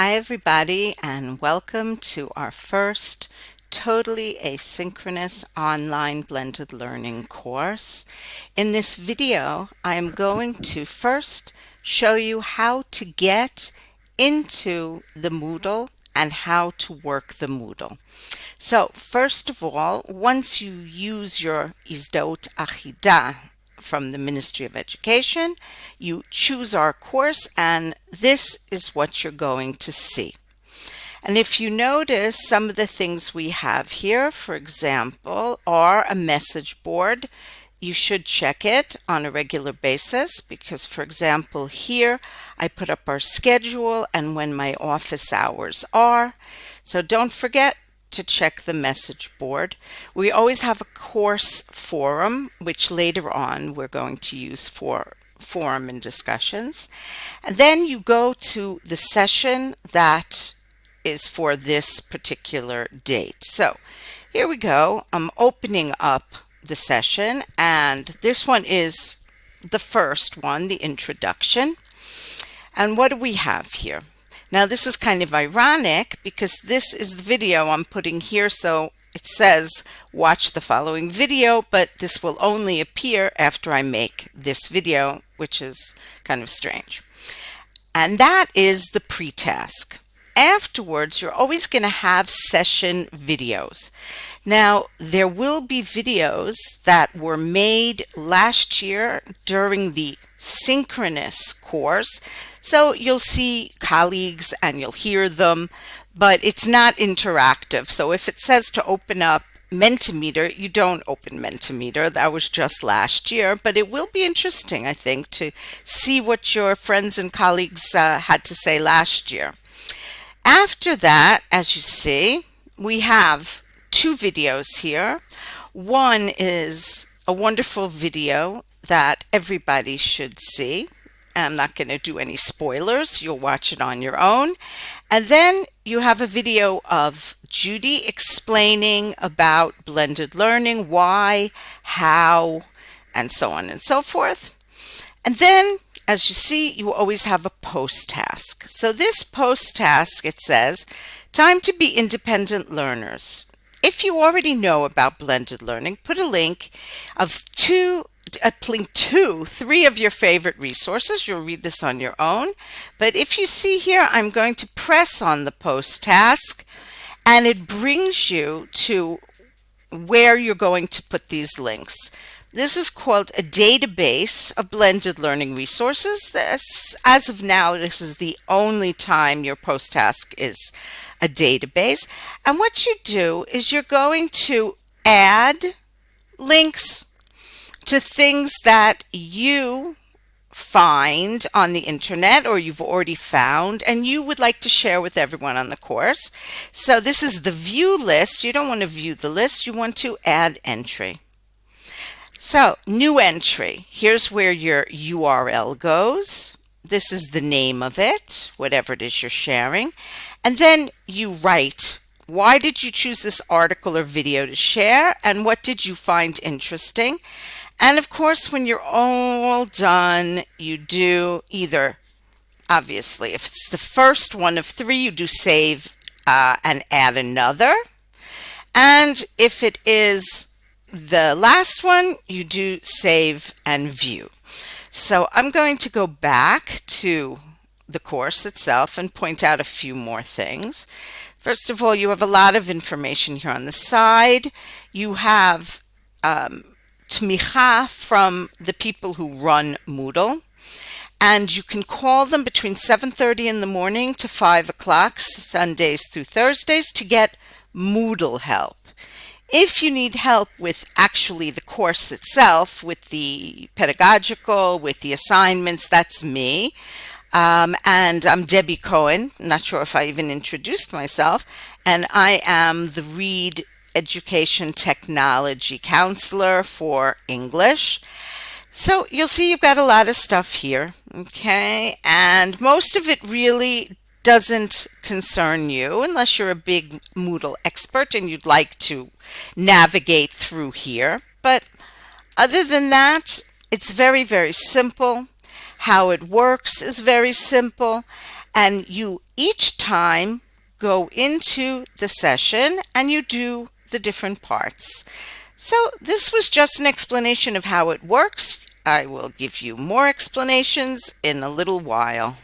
Hi everybody, and welcome to our first totally asynchronous online blended learning course. In this video, I am going to first show you how to get into the Moodle and how to work the Moodle. So first of all, once you use your Izdaut Achida from the Ministry of Education, you choose our course, and this is what you're going to see. And if you notice, some of the things we have here, for example, are a message board. You should check it on a regular basis because, for example, here I put up our schedule and when my office hours are. So don't forget to check the message board. We always have a course forum, which later on we're going to use for forum and discussions. And then you go to the session that is for this particular date. So here we go. I'm opening up the session, and this one is the first one, the introduction. And what do we have here? Now this is kind of ironic because this is the video I'm putting here, so it says watch the following video, but this will only appear after I make this video, which is kind of strange. And that is the pre-task. Afterwards, you're always going to have session videos. Now, there will be videos that were made last year during the synchronous course. So you'll see colleagues and you'll hear them, but it's not interactive. So if it says to open up Mentimeter, you don't open Mentimeter. That was just last year, but it will be interesting, I think, to see what your friends and colleagues had to say last year. After that, as you see, we have two videos here. One is a wonderful video that everybody should see. I'm not going to do any spoilers. You'll watch it on your own. And then you have a video of Judy explaining about blended learning, why, how, and so on and so forth. And then, as you see, you always have a post task. So this post task, it says, time to be independent learners. If you already know about blended learning, put a link to three of your favorite resources. You'll read this on your own. But if you see here, I'm going to press on the post task, and it brings you to where you're going to put these links. This is called a database of blended learning resources. As of now, this is the only time your post task is a database. And what you do is you're going to add links to things that you find on the internet or you've already found and you would like to share with everyone on the course. So this is the view list. You don't want to view the list. You want to add entry. So new entry. Here's where your URL goes. This is the name of it, whatever it is you're sharing. And then you write, why did you choose this article or video to share, and what did you find interesting? And of course, when you're all done, you do either, obviously, if it's the first one of three, you do save and add another. And if it is the last one, you do save and view. So I'm going to go back to the course itself and point out a few more things. First of all, you have a lot of information here on the side. You have tmicha from the people who run Moodle, and you can call them between 7:30 in the morning to 5 o'clock, Sundays through Thursdays, to get Moodle help. If you need help with actually the course itself, with the pedagogical, with the assignments, that's me. And I'm Debbie Cohen. I'm not sure if I even introduced myself. And I am the Reed Education Technology Counselor for English. So you'll see you've got a lot of stuff here, okay? And most of it really doesn't concern you unless you're a big Moodle expert and you'd like to navigate through here. But other than that, it's very, very simple. How it works is very simple. And you each time go into the session and you do the different parts. So this was just an explanation of how it works. I will give you more explanations in a little while.